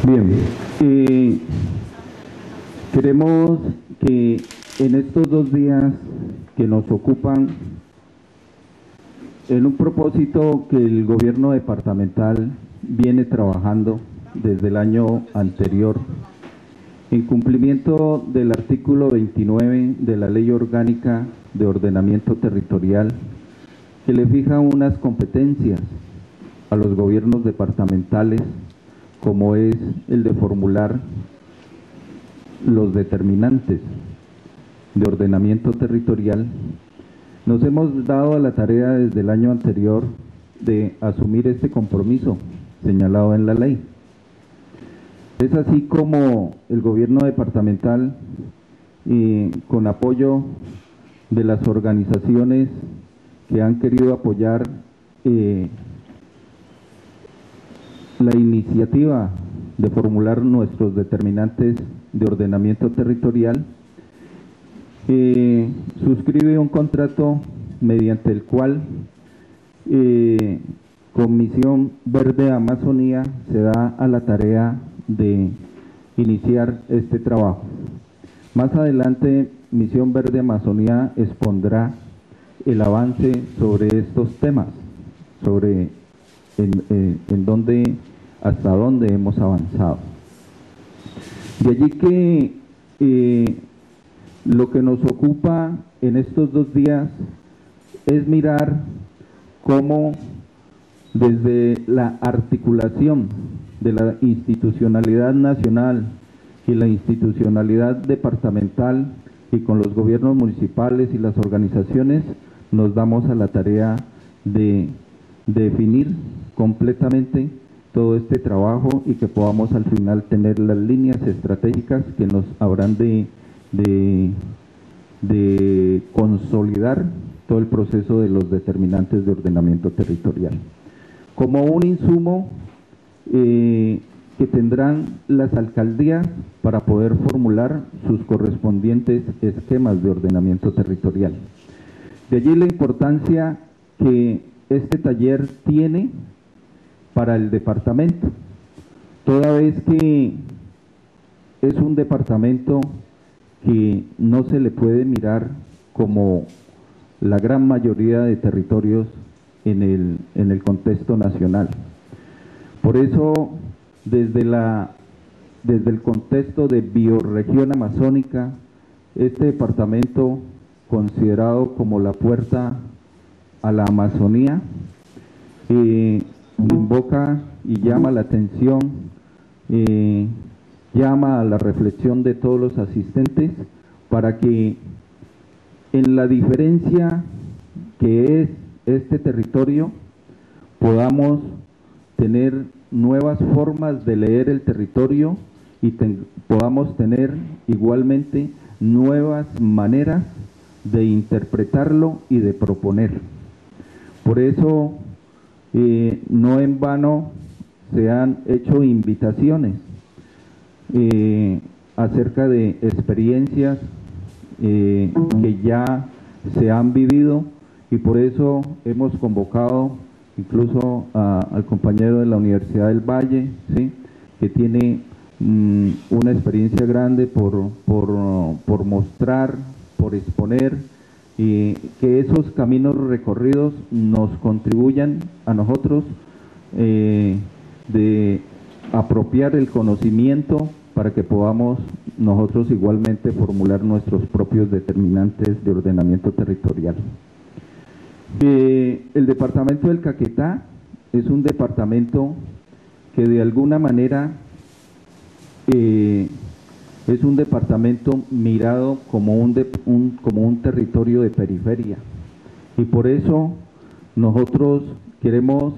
Bien, queremos que en estos 2 días que nos ocupan, en un propósito que el gobierno departamental viene trabajando desde el año anterior, en cumplimiento del artículo 29 de la Ley Orgánica de Ordenamiento Territorial, que le fija unas competencias a los gobiernos departamentales, como es el de formular los determinantes de ordenamiento territorial. Nos hemos dado a la tarea desde el año anterior de asumir este compromiso señalado en la ley. Es así como el gobierno departamental, con apoyo de las organizaciones que han querido apoyar la iniciativa de formular nuestros determinantes de ordenamiento territorial, suscribe un contrato mediante el cual Comisión Verde Amazonía se da a la tarea de iniciar este trabajo. Más adelante, Misión Verde Amazonía expondrá el avance sobre estos temas, sobre hasta dónde hemos avanzado. De allí que lo que nos ocupa en estos 2 días es mirar cómo desde la articulación de la institucionalidad nacional y la institucionalidad departamental y con los gobiernos municipales y las organizaciones nos damos a la tarea de definir completamente todo este trabajo y que podamos al final tener las líneas estratégicas que nos habrán de consolidar todo el proceso de los determinantes de ordenamiento territorial. Como un insumo que tendrán las alcaldías para poder formular sus correspondientes esquemas de ordenamiento territorial. De allí la importancia que este taller tiene para el departamento, toda vez que es un departamento que no se le puede mirar como la gran mayoría de territorios en el contexto nacional. Por eso, desde el contexto de bioregión amazónica, este departamento, considerado como la puerta a la Amazonía, invoca y llama la atención, llama a la reflexión de todos los asistentes para que en la diferencia que es este territorio podamos tener nuevas formas de leer el territorio y podamos tener igualmente nuevas maneras de interpretarlo y de proponer. Por eso, no en vano se han hecho invitaciones acerca de experiencias que ya se han vivido, y por eso hemos convocado incluso al compañero de la Universidad del Valle, ¿sí?, que tiene una experiencia grande por mostrar, por exponer, y que esos caminos recorridos nos contribuyan a nosotros de apropiar el conocimiento para que podamos nosotros igualmente formular nuestros propios determinantes de ordenamiento territorial. El departamento del Caquetá es un departamento que de alguna manera es un departamento mirado como un territorio de periferia, y por eso nosotros queremos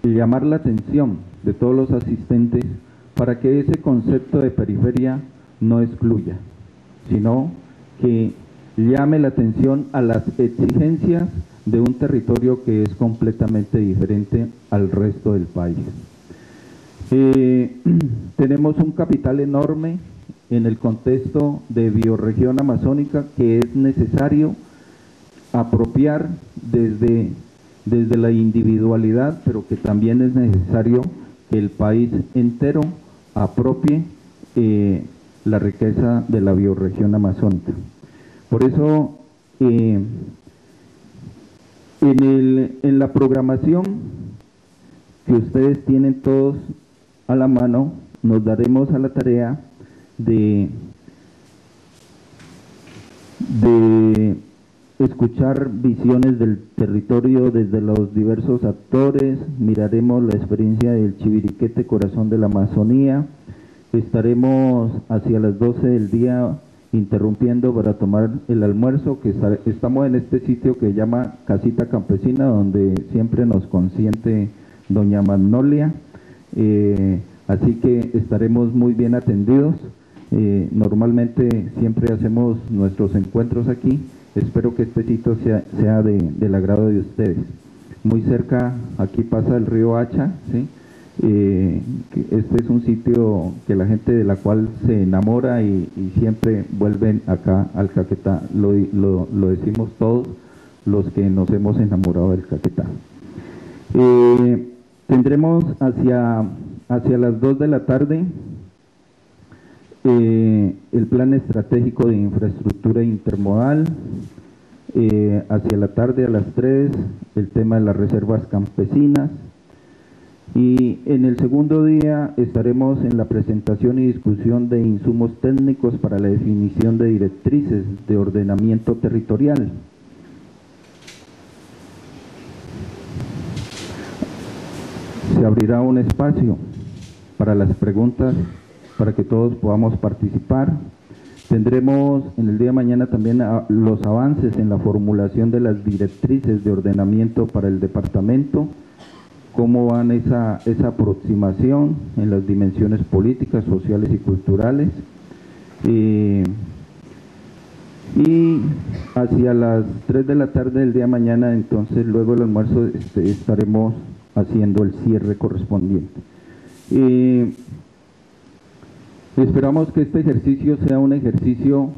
llamar la atención de todos los asistentes para que ese concepto de periferia no excluya, sino que llame la atención a las exigencias de un territorio que es completamente diferente al resto del país. Tenemos un capital enorme en el contexto de bioregión amazónica que es necesario apropiar desde la individualidad, pero que también es necesario que el país entero apropie la riqueza de la bioregión amazónica. Por eso, en la programación que ustedes tienen todos a la mano, nos daremos a la tarea de escuchar visiones del territorio desde los diversos actores, miraremos la experiencia del Chiviriquete, corazón de la Amazonía. Estaremos hacia las 12 del día interrumpiendo para tomar el almuerzo, que estamos en este sitio que se llama Casita Campesina, donde siempre nos consiente doña Magnolia, así que estaremos muy bien atendidos. Normalmente siempre hacemos nuestros encuentros aquí. Espero que este sitio sea del agrado de ustedes. Muy cerca, aquí pasa el río Hacha, ¿sí? Este es un sitio que la gente de la cual se enamora y siempre vuelven acá al Caquetá. Lo decimos todos los que nos hemos enamorado del Caquetá. Tendremos hacia las 2 de la tarde el plan estratégico de infraestructura intermodal. Hacia la tarde a las 3 el tema de las reservas campesinas, y en el segundo día estaremos en la presentación y discusión de insumos técnicos para la definición de directrices de ordenamiento territorial. Se abrirá un espacio para las preguntas, para que todos podamos participar. Tendremos en el día de mañana también los avances en la formulación de las directrices de ordenamiento para el departamento, cómo van esa aproximación en las dimensiones políticas, sociales y culturales. Y hacia las 3 de la tarde del día de mañana, entonces luego del almuerzo, estaremos haciendo el cierre correspondiente. Esperamos que este ejercicio sea un ejercicio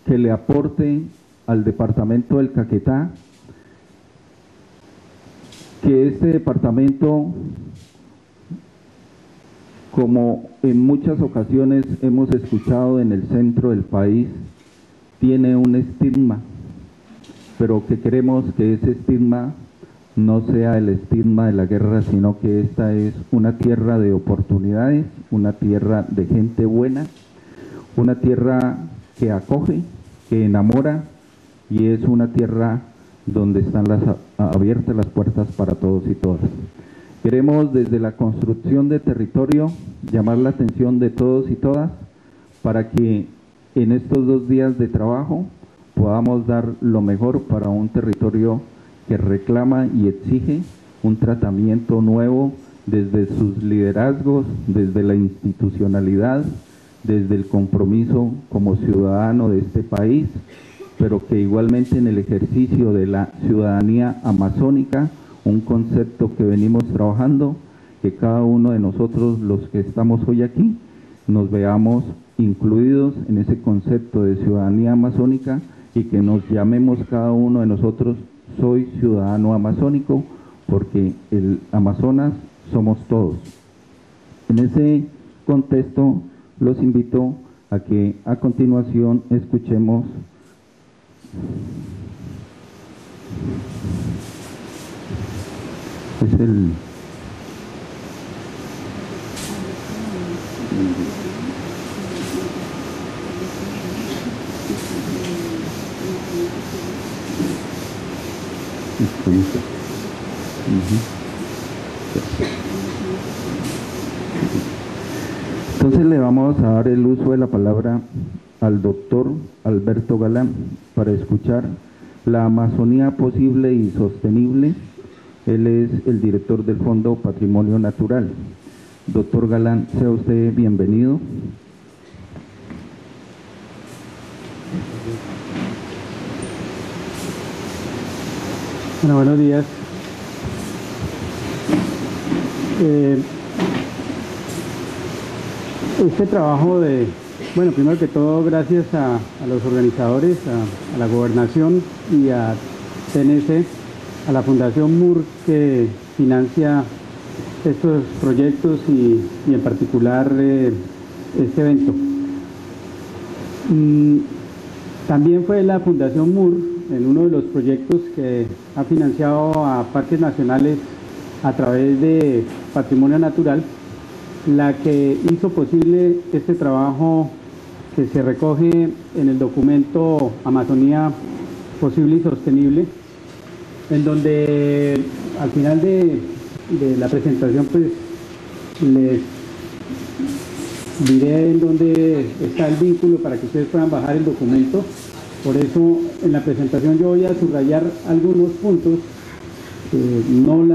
que le aporte al departamento del Caquetá, que este departamento, como en muchas ocasiones hemos escuchado en el centro del país, tiene un estigma, pero que queremos que ese estigma no sea el estigma de la guerra, sino que esta es una tierra de oportunidades, una tierra de gente buena, una tierra que acoge, que enamora, y es una tierra donde están abiertas las puertas para todos y todas. Queremos desde la construcción de territorio llamar la atención de todos y todas para que en estos 2 días de trabajo podamos dar lo mejor para un territorio que reclama y exige un tratamiento nuevo desde sus liderazgos, desde la institucionalidad, desde el compromiso como ciudadano de este país, pero que igualmente en el ejercicio de la ciudadanía amazónica, un concepto que venimos trabajando, que cada uno de nosotros, los que estamos hoy aquí, nos veamos incluidos en ese concepto de ciudadanía amazónica y que nos llamemos cada uno de nosotros soy ciudadano amazónico, porque el Amazonas somos todos. En ese contexto los invito a que a continuación escuchemos Entonces le vamos a dar el uso de la palabra al doctor Alberto Galán para escuchar la Amazonía posible y sostenible. Él es el director del Fondo Patrimonio Natural. Doctor Galán, sea usted bienvenido. Bueno, buenos días. Este trabajo bueno, primero que todo, gracias a los organizadores, a la Gobernación y a CNC, a la Fundación MUR, que financia estos proyectos y en particular este evento. También fue la Fundación MUR, en uno de los proyectos que ha financiado a parques nacionales a través de Patrimonio Natural, la que hizo posible este trabajo que se recoge en el documento Amazonía Posible y Sostenible, en donde al final de la presentación pues les diré en dónde está el vínculo para que ustedes puedan bajar el documento. Por eso en la presentación yo voy a subrayar algunos puntos, no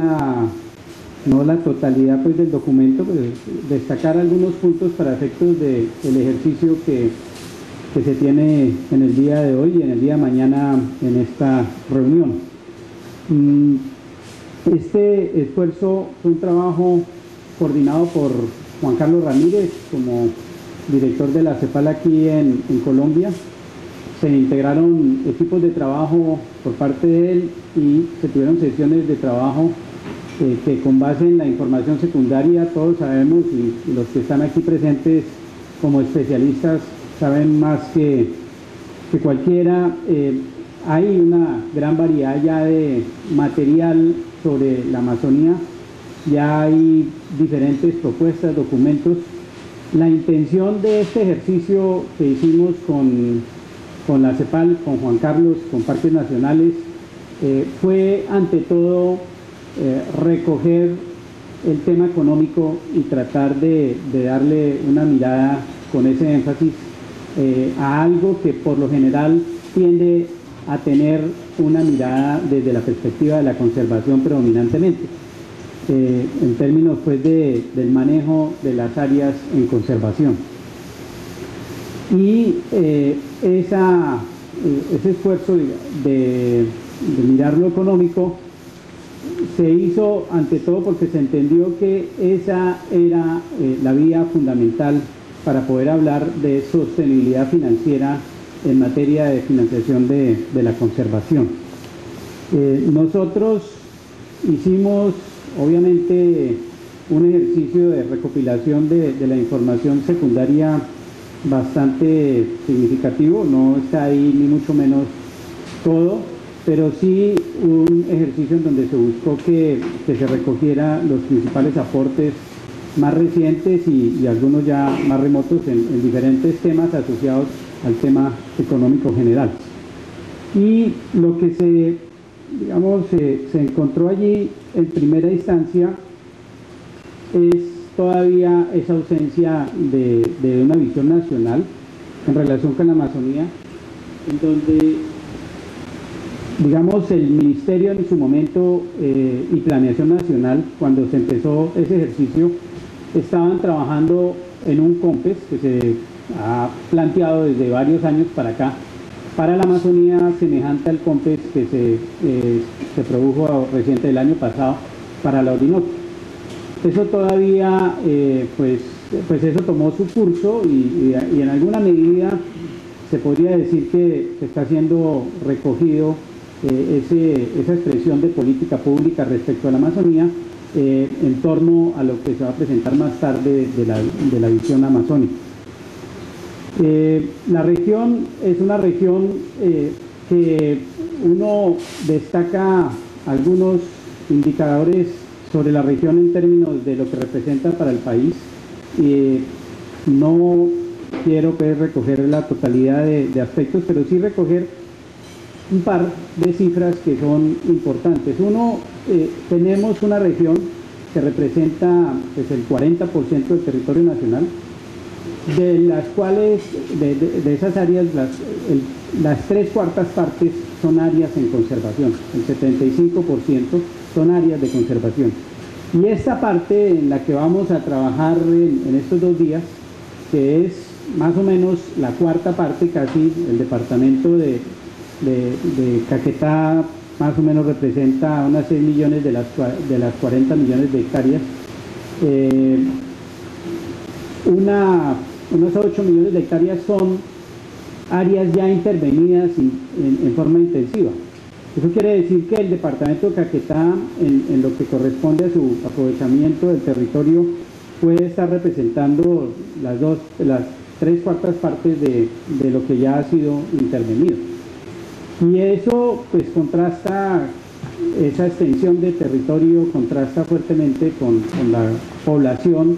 la totalidad pues del documento, pues, destacar algunos puntos para efectos del ejercicio que se tiene en el día de hoy y en el día de mañana en esta reunión. Este esfuerzo fue un trabajo coordinado por Juan Carlos Ramírez como director de la CEPAL aquí en Colombia. Se integraron equipos de trabajo por parte de él y se tuvieron sesiones de trabajo que con base en la información secundaria todos sabemos, y los que están aquí presentes como especialistas saben más que cualquiera, hay una gran variedad ya de material sobre la Amazonía, ya hay diferentes propuestas, documentos. La intención de este ejercicio que hicimos con la CEPAL, con Juan Carlos, con Parques Nacionales, fue ante todo recoger el tema económico y tratar de darle una mirada con ese énfasis a algo que por lo general tiende a tener una mirada desde la perspectiva de la conservación predominantemente, en términos pues del manejo de las áreas en conservación. Y ese esfuerzo de mirar lo económico se hizo ante todo porque se entendió que esa era la vía fundamental para poder hablar de sostenibilidad financiera en materia de financiación de la conservación. Nosotros hicimos obviamente un ejercicio de recopilación de la información secundaria bastante significativo, no está ahí ni mucho menos todo, pero sí un ejercicio en donde se buscó que se recogiera los principales aportes más recientes y algunos ya más remotos en diferentes temas asociados al tema económico general. Y lo que se encontró allí en primera instancia es todavía esa ausencia de una visión nacional en relación con la Amazonía, en donde digamos el Ministerio en su momento y Planeación Nacional, cuando se empezó ese ejercicio, estaban trabajando en un COMPES que se ha planteado desde varios años para acá, para la Amazonía, semejante al COMPES que se produjo reciente el año pasado para la Orinoco. Eso todavía, pues eso tomó su curso y en alguna medida se podría decir que se está siendo recogido esa expresión de política pública respecto a la Amazonía en torno a lo que se va a presentar más tarde de la visión amazónica. La región es una región que uno destaca algunos indicadores sobre la región en términos de lo que representa para el país. No quiero pues recoger la totalidad de aspectos, pero sí recoger un par de cifras que son importantes. Uno, tenemos una región que representa pues, el 40% del territorio nacional, de las cuales, de esas áreas, las 3/4 partes son áreas en conservación, el 75% son áreas de conservación. Y esta parte en la que vamos a trabajar en estos 2 días, que es más o menos la 4ª parte, casi el departamento de Caquetá, más o menos representa unas 6 millones de las 40 millones de hectáreas, unos 8 millones de hectáreas son áreas ya intervenidas en forma intensiva. Eso quiere decir que el departamento de Caquetá, en lo que corresponde a su aprovechamiento del territorio, puede estar representando las 3/4 partes de lo que ya ha sido intervenido. Y eso pues contrasta, esa extensión de territorio contrasta fuertemente con la población,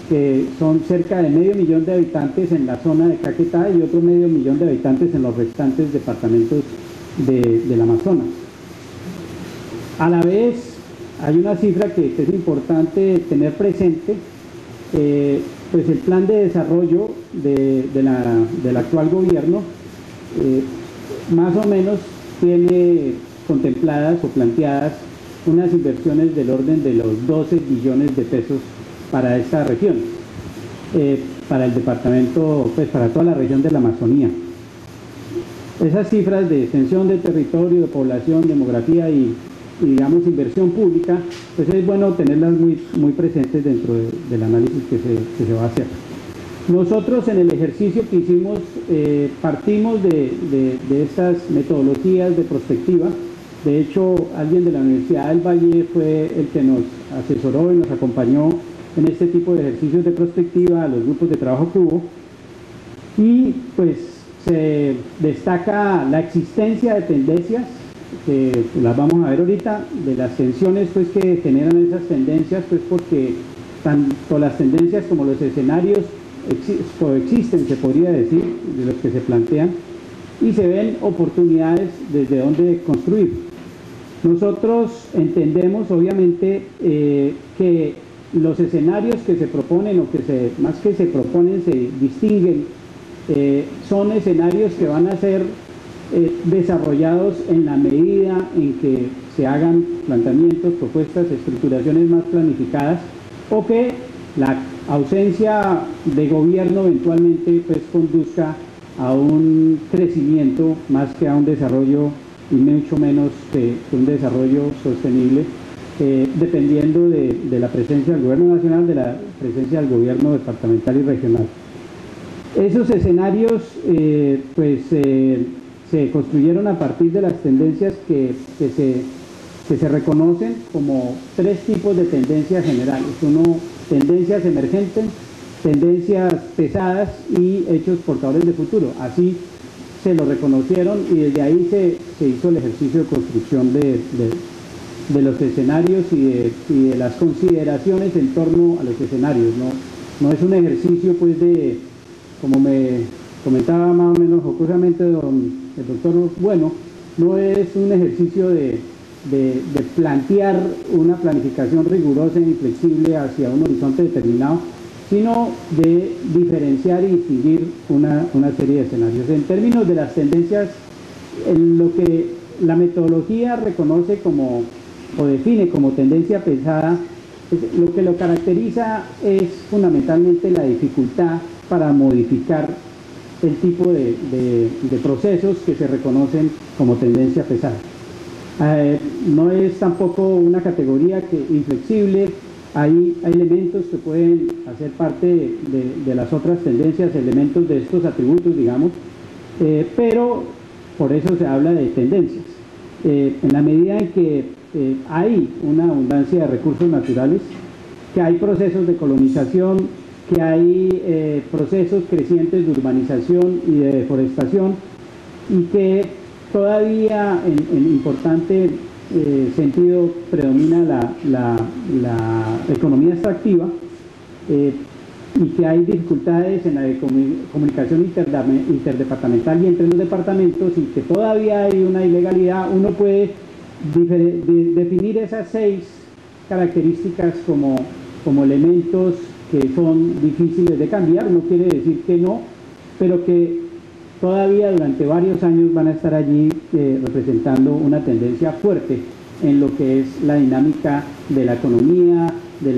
que son cerca de 500.000 de habitantes en la zona de Caquetá y otro 500.000 de habitantes en los restantes departamentos del Amazonas. A la vez, hay una cifra que es importante tener presente, pues el plan de desarrollo del actual gobierno más o menos tiene contempladas o planteadas unas inversiones del orden de los 12 billones de pesos para esta región, para el departamento, pues para toda la región de la Amazonía. Esas cifras de extensión de territorio, de población, demografía y digamos inversión pública, pues es bueno tenerlas muy presentes dentro del análisis que se va a hacer. Nosotros en el ejercicio que hicimos partimos de estas metodologías de prospectiva. De hecho, alguien de la Universidad del Valle fue el que nos asesoró y nos acompañó en este tipo de ejercicios de prospectiva, a los grupos de trabajo que hubo, y pues se destaca la existencia de tendencias, que las vamos a ver ahorita, de las tensiones pues que generan esas tendencias, pues porque tanto las tendencias como los escenarios coexisten, se podría decir, de los que se plantean, y se ven oportunidades desde donde construir. Nosotros entendemos obviamente que los escenarios que se proponen, o que más que se proponen, se distinguen, son escenarios que van a ser desarrollados en la medida en que se hagan planteamientos, propuestas, estructuraciones más planificadas, o que la ausencia de gobierno eventualmente pues conduzca a un crecimiento más que a un desarrollo, y mucho menos que un desarrollo sostenible, dependiendo de la presencia del gobierno nacional, de la presencia del gobierno departamental y regional. Esos escenarios pues se construyeron a partir de las tendencias que se reconocen como 3 tipos de tendencias generales. Uno, tendencias emergentes, tendencias pesadas y hechos portadores de futuro. Así se lo reconocieron y desde ahí se hizo el ejercicio de construcción de los escenarios y de las consideraciones en torno a los escenarios. No es un ejercicio pues como me comentaba más o menos jocosamente el doctor Bueno, no es un ejercicio de plantear una planificación rigurosa e inflexible hacia un horizonte determinado, sino de diferenciar y distinguir una serie de escenarios. En términos de las tendencias, lo que la metodología reconoce como, o define como tendencia pesada, lo que lo caracteriza es fundamentalmente la dificultad para modificar el tipo de procesos que se reconocen como tendencia pesada. No es tampoco una categoría inflexible. Hay elementos que pueden hacer parte de las otras tendencias, elementos de estos atributos, digamos, pero por eso se habla de tendencias. En la medida en que hay una abundancia de recursos naturales, que hay procesos de colonización, que hay procesos crecientes de urbanización y de deforestación, y que todavía en importante sentido predomina la economía extractiva, y que hay dificultades en la comunicación interdepartamental y entre los departamentos, y que todavía hay una ilegalidad. Uno puede definir esas 6 características como elementos que son difíciles de cambiar. No quiere decir que no, pero que todavía durante varios años van a estar allí representando una tendencia fuerte en lo que es la dinámica de la economía, de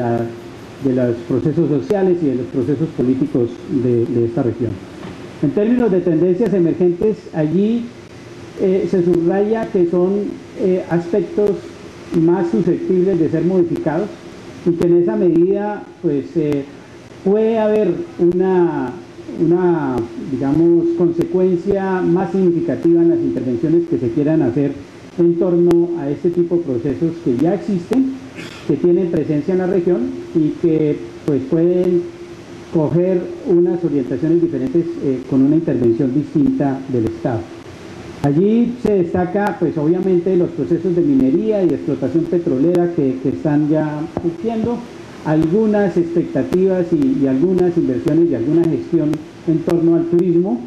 los procesos sociales y de los procesos políticos de esta región. En términos de tendencias emergentes, allí se subraya que son aspectos más susceptibles de ser modificados, y que en esa medida pues puede haber una digamos consecuencia más significativa en las intervenciones que se quieran hacer en torno a este tipo de procesos que ya existen, que tienen presencia en la región y que pues pueden coger unas orientaciones diferentes con una intervención distinta del Estado. Allí se destaca pues obviamente los procesos de minería y de explotación petrolera que están ya surgiendo, algunas expectativas y algunas inversiones y alguna gestión en torno al turismo,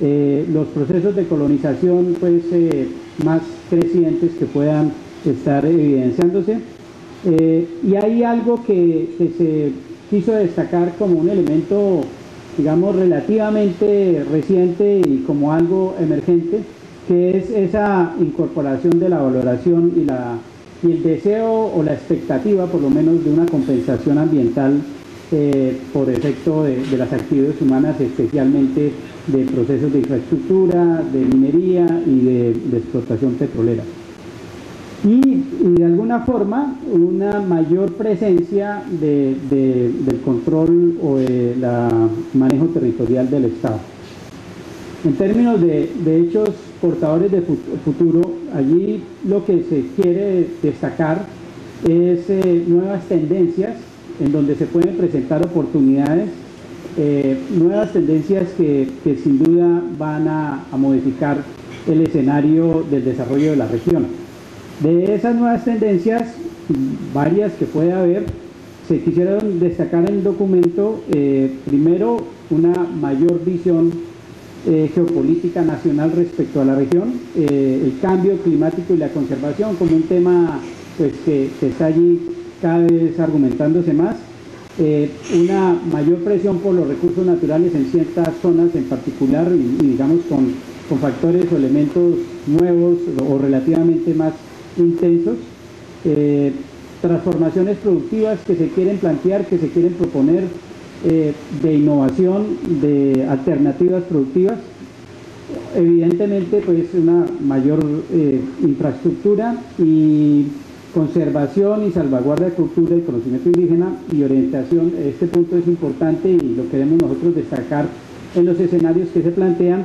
los procesos de colonización pues más crecientes que puedan estar evidenciándose, y hay algo que se quiso destacar como un elemento, digamos, relativamente reciente y como algo emergente, que es esa incorporación de la valoración y el deseo o la expectativa, por lo menos, de una compensación ambiental por efecto de las actividades humanas, especialmente de procesos de infraestructura, de minería y de explotación petrolera. Y de alguna forma una mayor presencia del control o del manejo territorial del Estado. En términos de hechos portadores de futuro, allí lo que se quiere destacar es nuevas tendencias en donde se pueden presentar oportunidades, nuevas tendencias que sin duda van a modificar el escenario del desarrollo de la región. De esas nuevas tendencias, varias que puede haber, se quisieron destacar en el documento, primero, una mayor visión geopolítica nacional respecto a la región, el cambio climático y la conservación como un tema pues, que está allí cada vez argumentándose más, una mayor presión por los recursos naturales en ciertas zonas en particular y digamos con factores o elementos nuevos o relativamente más intensos, transformaciones productivas que se quieren plantear, que se quieren proponer, de innovación, de alternativas productivas, evidentemente pues una mayor infraestructura y conservación y salvaguarda de cultura y conocimiento indígena y orientación. Este punto es importante y lo queremos nosotros destacar en los escenarios que se plantean,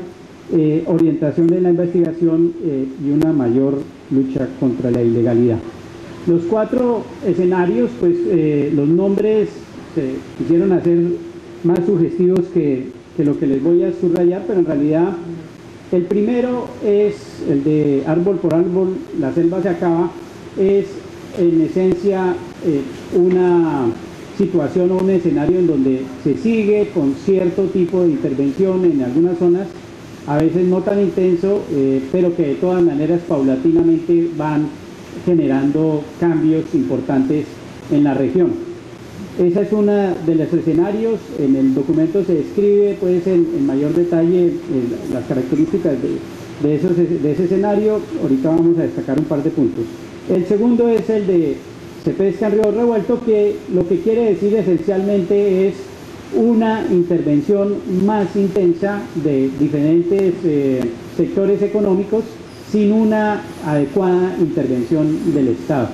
orientación de la investigación y una mayor lucha contra la ilegalidad. Los 4 escenarios, pues los nombres se quisieron hacer más sugestivos que lo que les voy a subrayar, pero en realidad el primero es el de árbol por árbol, la selva se acaba, es en esencia una situación o un escenario en donde se sigue con cierto tipo de intervención en algunas zonas, a veces no tan intenso, pero que de todas maneras paulatinamente van generando cambios importantes en la región. Esa es una de los escenarios. En el documento se describe pues en mayor detalle las características de ese escenario. Ahorita vamos a destacar un par de puntos. El segundo es el de se pesca en río revuelto, que lo que quiere decir esencialmente es una intervención más intensa de diferentes sectores económicos sin una adecuada intervención del Estado.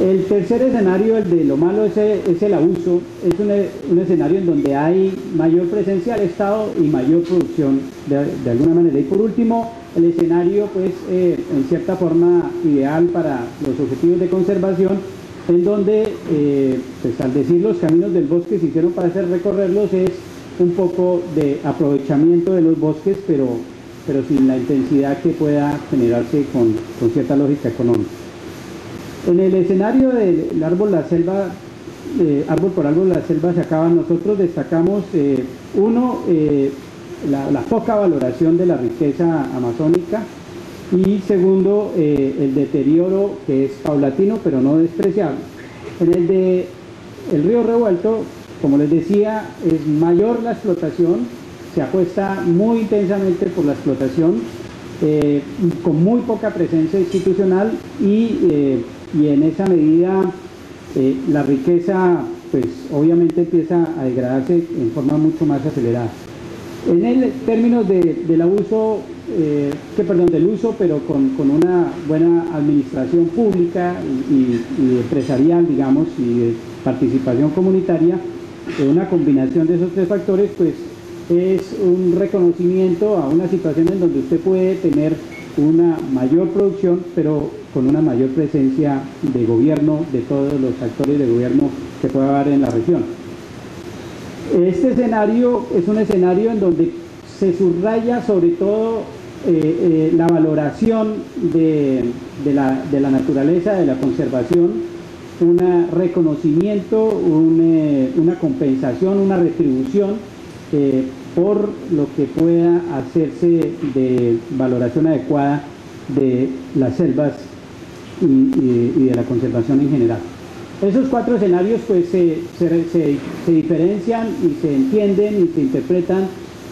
El tercer escenario, el de lo malo, es el abuso. Es un escenario en donde hay mayor presencia del Estado y mayor producción de alguna manera. Y por último, el escenario, pues, en cierta forma ideal para los objetivos de conservación, en donde, pues, al decir los caminos del bosque se hicieron para hacer recorrerlos, es un poco de aprovechamiento de los bosques, pero sin la intensidad que pueda generarse con cierta lógica económica. En el escenario del árbol, la selva, árbol por árbol, la selva se acaba, nosotros destacamos, la poca valoración de la riqueza amazónica y segundo, el deterioro que es paulatino pero no despreciable. En el de el río revuelto, como les decía, es mayor la explotación, se apuesta muy intensamente por la explotación, con muy poca presencia institucional y en esa medida la riqueza pues obviamente empieza a degradarse en forma mucho más acelerada. En el términos del uso, pero con una buena administración pública y empresarial, digamos, y de participación comunitaria, una combinación de esos 3 factores, pues es un reconocimiento a una situación en donde usted puede tener una mayor producción, pero con una mayor presencia de gobierno, de todos los actores de gobierno que pueda haber en la región. Este escenario es un escenario en donde se subraya sobre todo la valoración de la naturaleza, de la conservación, un reconocimiento, una compensación, una retribución por lo que pueda hacerse de valoración adecuada de las selvas y de la conservación en general. Esos cuatro escenarios pues se diferencian y se entienden y se interpretan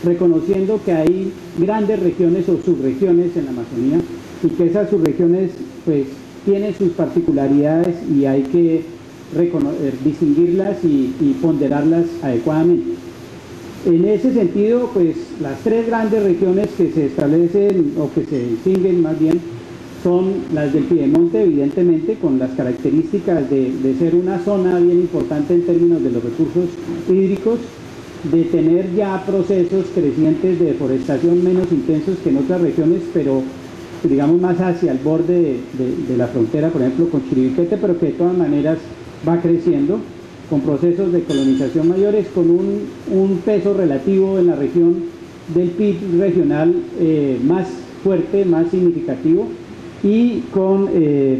reconociendo que hay grandes regiones o subregiones en la Amazonía y que esas subregiones pues tienen sus particularidades y hay que distinguirlas y ponderarlas adecuadamente. En ese sentido, pues las tres grandes regiones que se establecen o que se distinguen más bien son las del Piedemonte, evidentemente, con las características de ser una zona bien importante en términos de los recursos hídricos, de tener ya procesos crecientes de deforestación menos intensos que en otras regiones, pero digamos más hacia el borde de la frontera, por ejemplo con Chiribiquete, pero que de todas maneras va creciendo, con procesos de colonización mayores, con un peso relativo en la región del PIB regional más fuerte, más significativo, y con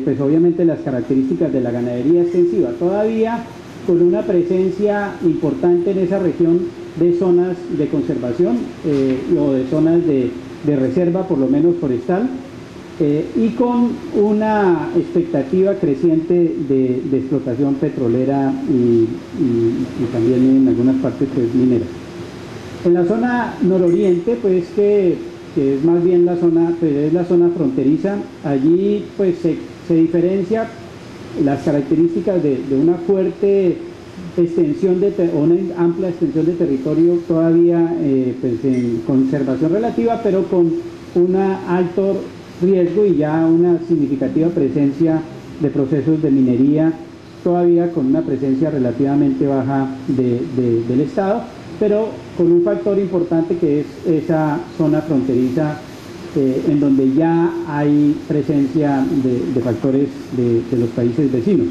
pues obviamente las características de la ganadería extensiva, todavía con una presencia importante en esa región de zonas de conservación o de zonas de reserva, por lo menos forestal, y con una expectativa creciente de explotación petrolera y también en algunas partes pues, minera. En la zona nororiente, pues que es más bien la zona, pues, es la zona fronteriza, allí pues se diferencia las características de una fuerte extensión o una amplia extensión de territorio todavía pues en conservación relativa, pero con un alto riesgo y ya una significativa presencia de procesos de minería, todavía con una presencia relativamente baja del Estado, pero con un factor importante que es esa zona fronteriza en donde ya hay presencia de factores de los países vecinos.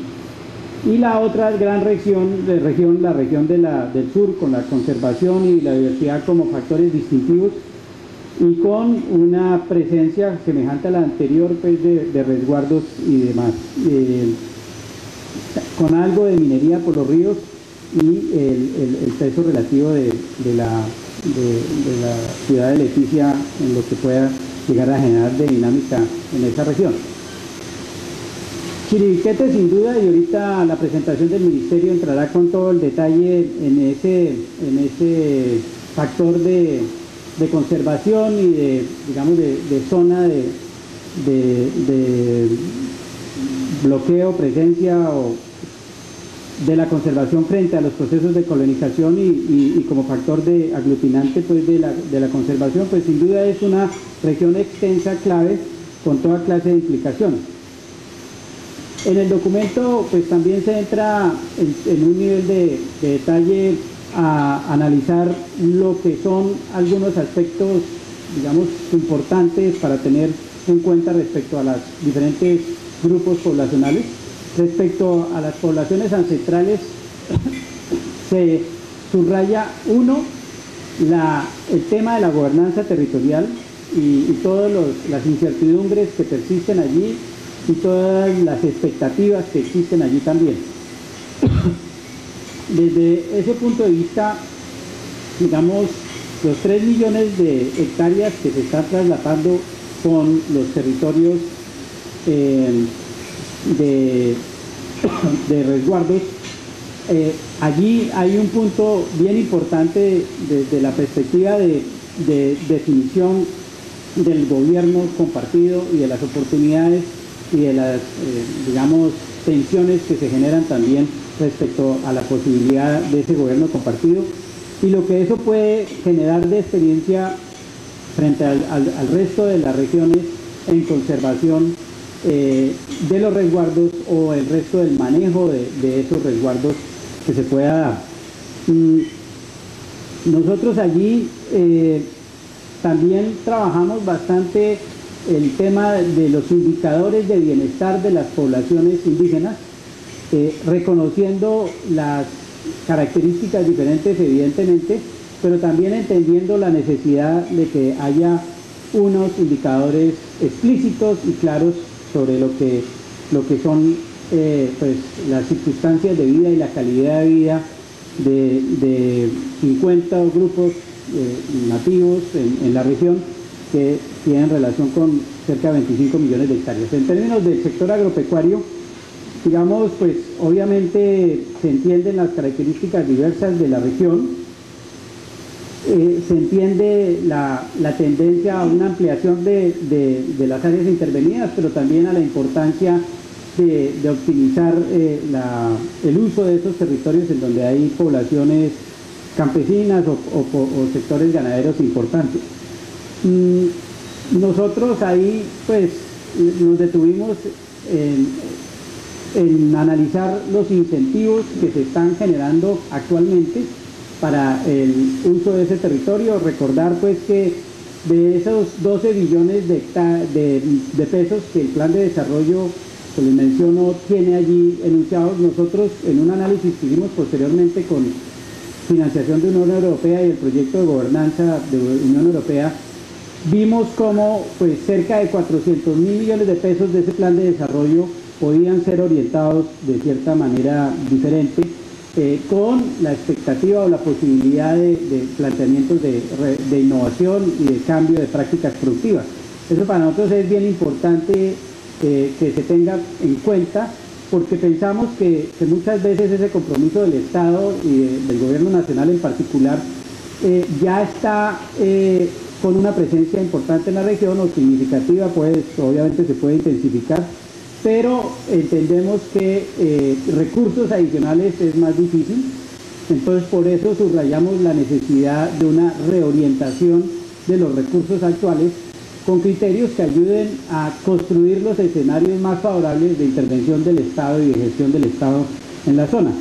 Y la otra gran región, la región del sur, con la conservación y la diversidad como factores distintivos y con una presencia semejante a la anterior pues, de resguardos y demás, con algo de minería por los ríos y el peso relativo de la ciudad de Leticia en lo que pueda llegar a generar de dinámica en esa región. Chiribiquete sin duda, y ahorita la presentación del ministerio entrará con todo el detalle en ese factor de conservación y digamos de zona de bloqueo, presencia o de la conservación frente a los procesos de colonización y como factor de aglutinante pues, de la conservación, pues sin duda es una región extensa, clave, con toda clase de implicaciones. En el documento pues también se entra en un nivel de detalle a analizar lo que son algunos aspectos, digamos, importantes para tener en cuenta respecto a los diferentes grupos poblacionales. Respecto a las poblaciones ancestrales, se subraya el tema de la gobernanza territorial y todas las incertidumbres que persisten allí y todas las expectativas que existen allí también. Desde ese punto de vista, digamos, los 3 millones de hectáreas que se están trasladando con los territorios de resguardos, allí hay un punto bien importante desde la perspectiva de definición del gobierno compartido y de las oportunidades y de las, digamos, tensiones que se generan también respecto a la posibilidad de ese gobierno compartido y lo que eso puede generar de experiencia frente al resto de las regiones en conservación de los resguardos o el resto del manejo de esos resguardos que se pueda dar. Nosotros allí también trabajamos bastante el tema de los indicadores de bienestar de las poblaciones indígenas, reconociendo las características diferentes evidentemente, pero también entendiendo la necesidad de que haya unos indicadores explícitos y claros sobre lo que son pues, las circunstancias de vida y la calidad de vida de 50 grupos nativos en la región que tienen relación con cerca de 25 millones de hectáreas. En términos del sector agropecuario, digamos, pues obviamente se entienden las características diversas de la región, se entiende la tendencia a una ampliación de las áreas intervenidas, pero también a la importancia de optimizar el uso de esos territorios en donde hay poblaciones campesinas o sectores ganaderos importantes. Nosotros ahí pues nos detuvimos en analizar los incentivos que se están generando actualmente para el uso de ese territorio. Recordar pues que de esos 12 billones de pesos que el plan de desarrollo que les menciono tiene allí enunciados, nosotros en un análisis que hicimos posteriormente con financiación de Unión Europea y el proyecto de gobernanza de Unión Europea, vimos cómo pues cerca de 400.000 millones de pesos de ese plan de desarrollo podían ser orientados de cierta manera diferente, con la expectativa o la posibilidad de planteamientos de innovación y de cambio de prácticas productivas. Eso para nosotros es bien importante que se tenga en cuenta, porque pensamos que muchas veces ese compromiso del Estado y del Gobierno Nacional en particular ya está con una presencia importante en la región o significativa, pues obviamente se puede intensificar, pero entendemos que recursos adicionales es más difícil. Entonces por eso subrayamos la necesidad de una reorientación de los recursos actuales con criterios que ayuden a construir los escenarios más favorables de intervención del Estado y de gestión del Estado en la zona.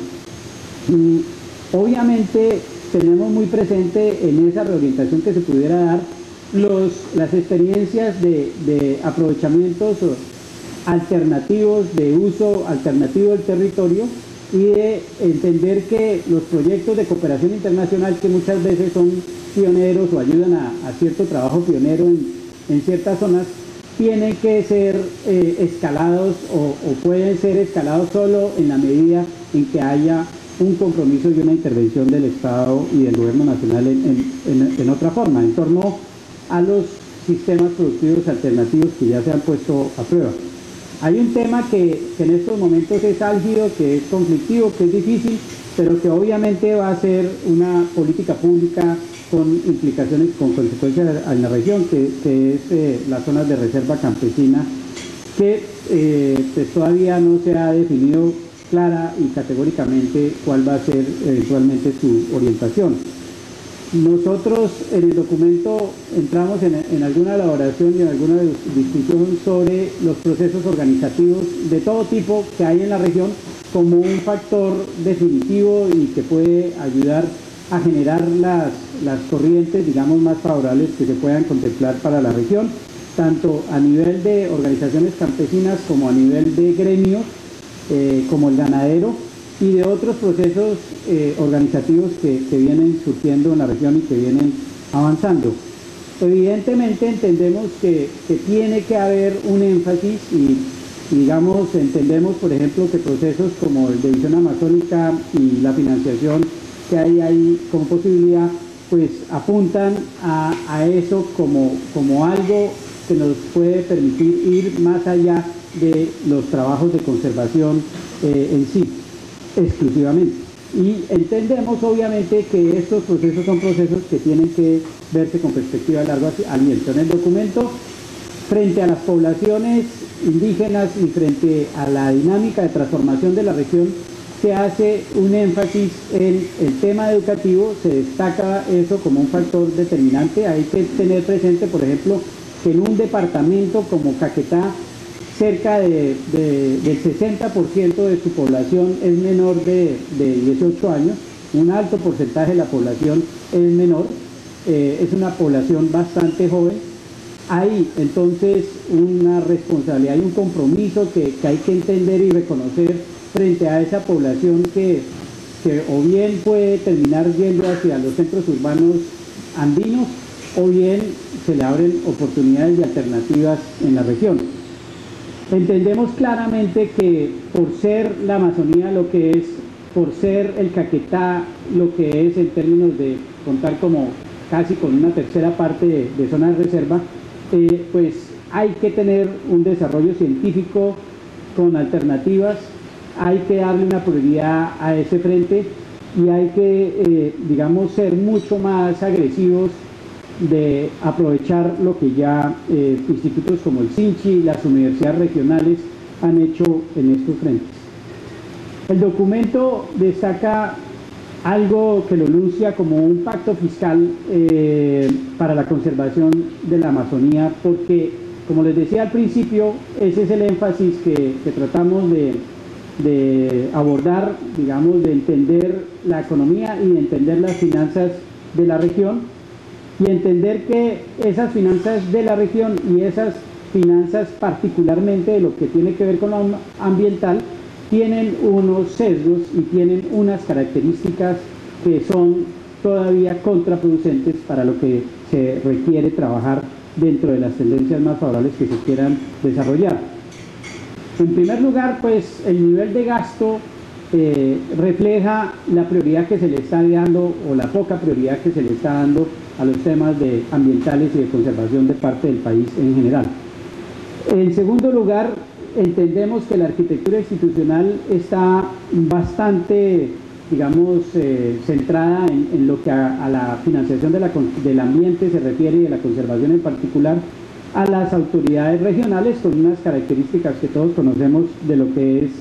Obviamente tenemos muy presente en esa reorientación que se pudiera dar las experiencias de aprovechamientos alternativos, de uso alternativo del territorio, y de entender que los proyectos de cooperación internacional, que muchas veces son pioneros o ayudan a cierto trabajo pionero en ciertas zonas, tienen que ser escalados o pueden ser escalados solo en la medida en que haya un compromiso y una intervención del Estado y del Gobierno Nacional en otra forma, en torno a los sistemas productivos alternativos que ya se han puesto a prueba. Hay un tema que en estos momentos es álgido, que es conflictivo, que es difícil, pero que obviamente va a ser una política pública con implicaciones, con consecuencias en la región, que es las zonas de reserva campesina, que pues todavía no se ha definido clara y categóricamente cuál va a ser eventualmente su orientación. Nosotros en el documento entramos en alguna elaboración y en alguna discusión sobre los procesos organizativos de todo tipo que hay en la región como un factor definitivo y que puede ayudar a generar las corrientes, digamos, más favorables que se puedan contemplar para la región, tanto a nivel de organizaciones campesinas como a nivel de gremios, como el ganadero, y de otros procesos organizativos que vienen surgiendo en la región y que vienen avanzando. Evidentemente entendemos que tiene que haber un énfasis y digamos, entendemos por ejemplo que procesos como el de Visión Amazónica y la financiación que hay ahí como posibilidad, pues apuntan a eso como algo que nos puede permitir ir más allá de los trabajos de conservación en sí, exclusivamente. Y entendemos obviamente que estos procesos son procesos que tienen que verse con perspectiva a largo aliento. En el documento, frente a las poblaciones indígenas y frente a la dinámica de transformación de la región, se hace un énfasis en el tema educativo, se destaca eso como un factor determinante. Hay que tener presente, por ejemplo, que en un departamento como Caquetá, cerca del 60% de su población es menor de 18 años, un alto porcentaje de la población es menor, es una población bastante joven, hay entonces una responsabilidad y un compromiso que hay que entender y reconocer frente a esa población que o bien puede terminar yendo hacia los centros urbanos andinos o bien se le abren oportunidades y alternativas en la región. Entendemos claramente que por ser la Amazonía lo que es, por ser el Caquetá lo que es en términos de contar como casi con una tercera parte de zona de reserva, pues hay que tener un desarrollo científico con alternativas, hay que darle una prioridad a ese frente y hay que, digamos, ser mucho más agresivos de aprovechar lo que ya institutos como el SINCHI y las universidades regionales han hecho en estos frentes. El documento destaca algo que lo enuncia como un pacto fiscal para la conservación de la Amazonía, porque, como les decía al principio, ese es el énfasis que tratamos de abordar, digamos, de entender la economía y de entender las finanzas de la región, y entender que esas finanzas de la región y esas finanzas particularmente de lo que tiene que ver con lo ambiental tienen unos sesgos y tienen unas características que son todavía contraproducentes para lo que se requiere trabajar dentro de las tendencias más favorables que se quieran desarrollar. En primer lugar, pues el nivel de gasto refleja la prioridad que se le está dando o la poca prioridad que se le está dando a los temas ambientales y de conservación de parte del país en general. En segundo lugar, entendemos que la arquitectura institucional está bastante, digamos, centrada en lo que a la financiación del ambiente se refiere y de la conservación en particular, a las autoridades regionales con unas características que todos conocemos de lo que es,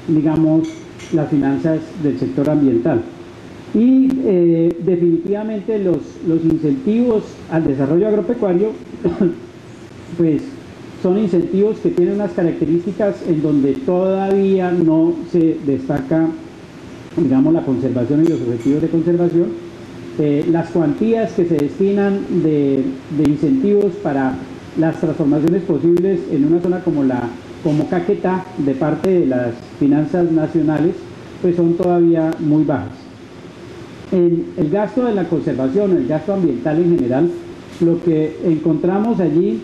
digamos, las finanzas del sector ambiental. Y definitivamente los incentivos al desarrollo agropecuario pues son incentivos que tienen unas características en donde todavía no se destaca, digamos, la conservación y los objetivos de conservación. Las cuantías que se destinan de incentivos para las transformaciones posibles en una zona como Caquetá, de parte de las finanzas nacionales, pues son todavía muy bajas. En el gasto de la conservación, el gasto ambiental en general, lo que encontramos allí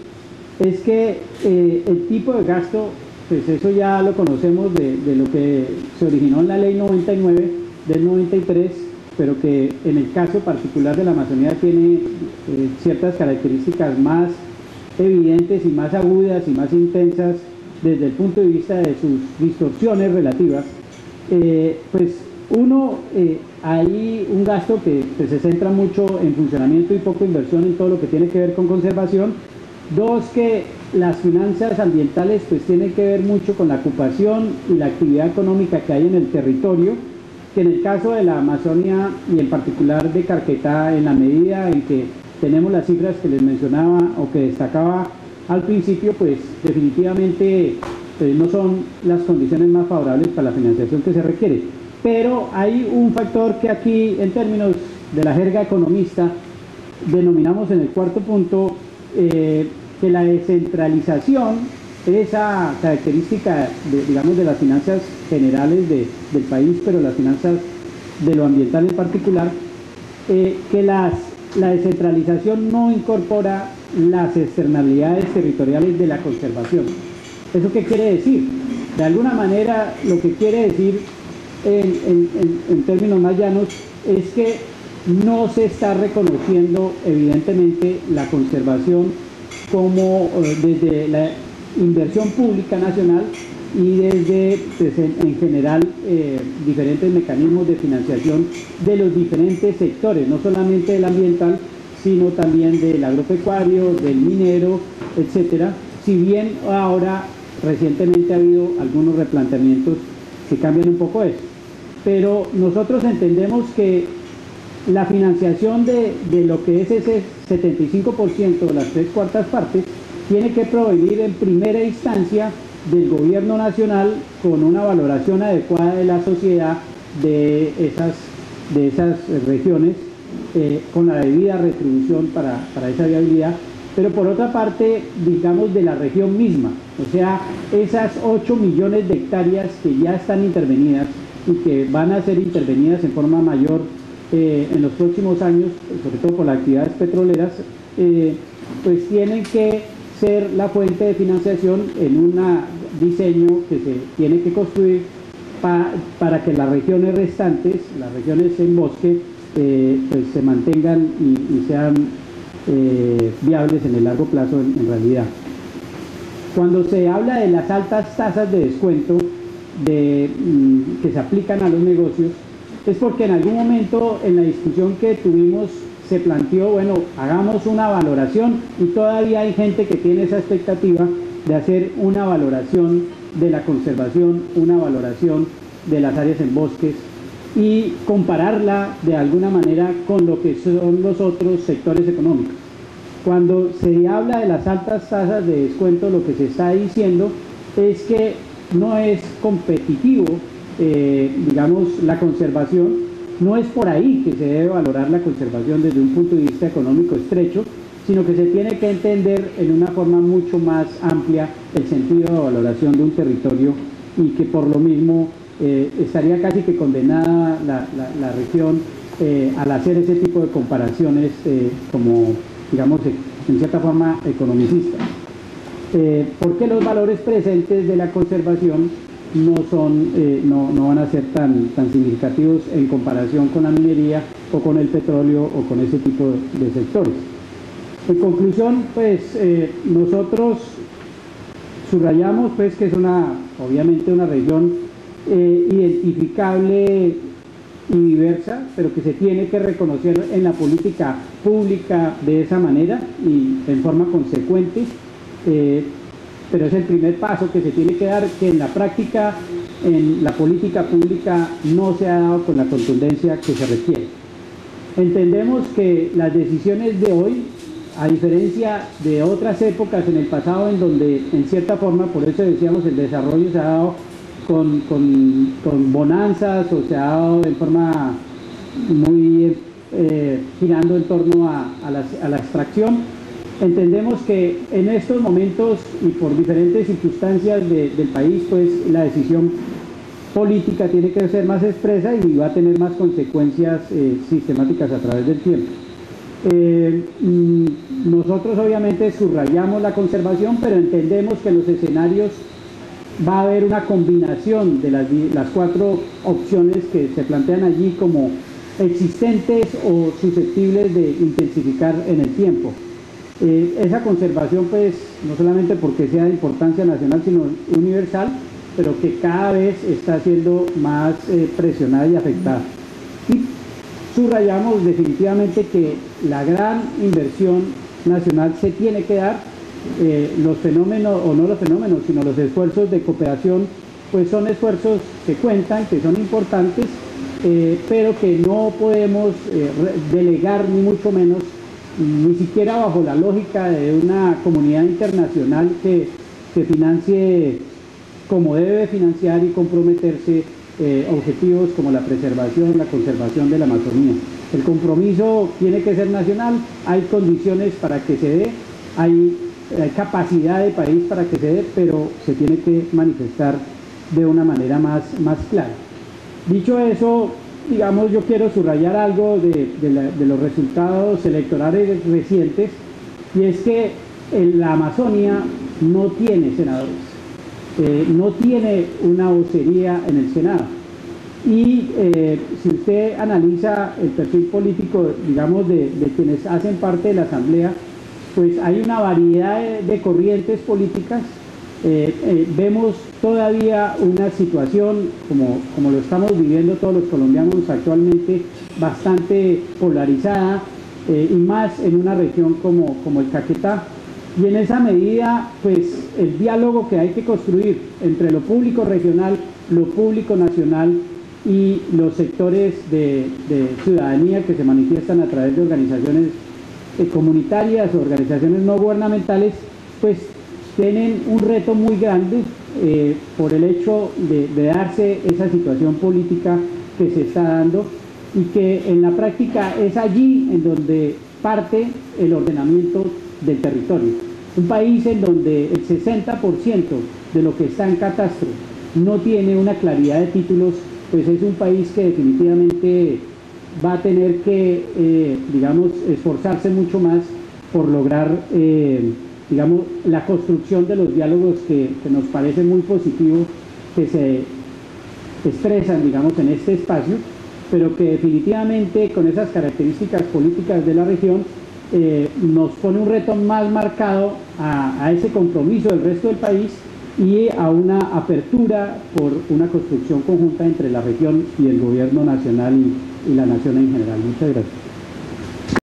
es que el tipo de gasto, pues eso ya lo conocemos de lo que se originó en la ley 99 del 93, pero que en el caso particular de la Amazonía tiene ciertas características más evidentes y más agudas y más intensas desde el punto de vista de sus distorsiones relativas. Pues uno, hay un gasto que se centra mucho en funcionamiento y poco inversión en todo lo que tiene que ver con conservación. Dos, que las finanzas ambientales pues tienen que ver mucho con la ocupación y la actividad económica que hay en el territorio, que en el caso de la Amazonía y en particular de Caquetá, en la medida en que tenemos las cifras que les mencionaba o que destacaba al principio, pues definitivamente no son las condiciones más favorables para la financiación que se requiere. Pero hay un factor que aquí, en términos de la jerga economista, denominamos en el cuarto punto, que la descentralización, esa característica digamos, de las finanzas generales del país, pero las finanzas de lo ambiental en particular, que la descentralización no incorpora las externalidades territoriales de la conservación. ¿Eso qué quiere decir? De alguna manera lo que quiere decir en términos más llanos es que no se está reconociendo evidentemente la conservación como desde la inversión pública nacional y desde pues, en general diferentes mecanismos de financiación de los diferentes sectores, no solamente del ambiental, sino también del agropecuario, del minero, etcétera. Si bien ahora recientemente ha habido algunos replanteamientos que cambian un poco eso, pero nosotros entendemos que la financiación de lo que es ese 75% de las 3/4 partes tiene que provenir en primera instancia del gobierno nacional con una valoración adecuada de la sociedad de esas regiones, con la debida retribución para esa viabilidad, pero por otra parte, digamos, de la región misma, o sea, esas 8 millones de hectáreas que ya están intervenidas y que van a ser intervenidas en forma mayor en los próximos años, sobre todo por las actividades petroleras, pues tienen que ser la fuente de financiación en un diseño que se tiene que construir para que las regiones restantes, las regiones en bosque, pues se mantengan y sean viables en el largo plazo en realidad. Cuando se habla de las altas tasas de descuento que se aplican a los negocios, es porque en algún momento en la discusión que tuvimos se planteó, bueno, hagamos una valoración, y todavía hay gente que tiene esa expectativa de hacer una valoración de la conservación, una valoración de las áreas en bosques y compararla de alguna manera con lo que son los otros sectores económicos. Cuando se habla de las altas tasas de descuento, lo que se está diciendo es que no es competitivo, digamos, la conservación. No es por ahí que se debe valorar la conservación desde un punto de vista económico estrecho, sino que se tiene que entender en una forma mucho más amplia el sentido de valoración de un territorio, y que por lo mismo estaría casi que condenada la región al hacer ese tipo de comparaciones como, digamos, en cierta forma economicistas. Porque los valores presentes de la conservación no van a ser tan significativos en comparación con la minería o con el petróleo o con ese tipo de sectores. En conclusión, pues nosotros subrayamos pues que es obviamente una región identificable y diversa, pero que se tiene que reconocer en la política pública de esa manera y en forma consecuente. Pero es el primer paso que se tiene que dar, que en la práctica, en la política pública, no se ha dado con la contundencia que se requiere. Entendemos que las decisiones de hoy, a diferencia de otras épocas en el pasado en donde, en cierta forma, por eso decíamos, el desarrollo se ha dado con bonanzas, o se ha dado de forma muy girando en torno a la extracción. Entendemos que en estos momentos y por diferentes circunstancias del país, pues la decisión política tiene que ser más expresa y va a tener más consecuencias sistemáticas a través del tiempo. Nosotros obviamente subrayamos la conservación, pero entendemos que en los escenarios va a haber una combinación de las 4 opciones que se plantean allí como existentes o susceptibles de intensificar en el tiempo. Esa conservación, pues, no solamente porque sea de importancia nacional, sino universal, pero que cada vez está siendo más presionada y afectada. Y subrayamos definitivamente que la gran inversión nacional se tiene que dar, los fenómenos, o no los fenómenos, sino los esfuerzos de cooperación, pues son esfuerzos que cuentan, que son importantes, pero que no podemos delegar ni mucho menos, ni siquiera bajo la lógica de una comunidad internacional que financie como debe financiar y comprometerse objetivos como la preservación, la conservación de la Amazonía. El compromiso tiene que ser nacional, hay condiciones para que se dé, hay capacidad de país para que se dé, pero se tiene que manifestar de una manera más clara. Dicho eso, digamos, yo quiero subrayar algo de los resultados electorales recientes, y es que la Amazonia no tiene senadores, no tiene una vocería en el Senado. Y si usted analiza el perfil político, digamos, de quienes hacen parte de la Asamblea, pues hay una variedad de corrientes políticas. Vemos todavía una situación, como lo estamos viviendo todos los colombianos actualmente, bastante polarizada, y más en una región como el Caquetá. Y en esa medida, pues el diálogo que hay que construir entre lo público regional, lo público nacional y los sectores de ciudadanía que se manifiestan a través de organizaciones comunitarias o organizaciones no gubernamentales, pues tienen un reto muy grande por el hecho de darse esa situación política que se está dando, y que en la práctica es allí en donde parte el ordenamiento del territorio. Un país en donde el 60% de lo que está en catastro no tiene una claridad de títulos, pues es un país que definitivamente va a tener que, digamos, esforzarse mucho más por lograr, digamos, la construcción de los diálogos que nos parece muy positivo que se expresan, digamos, en este espacio, pero que definitivamente con esas características políticas de la región nos pone un reto más marcado a ese compromiso del resto del país y a una apertura por una construcción conjunta entre la región y el gobierno nacional y la nación en general. Muchas gracias.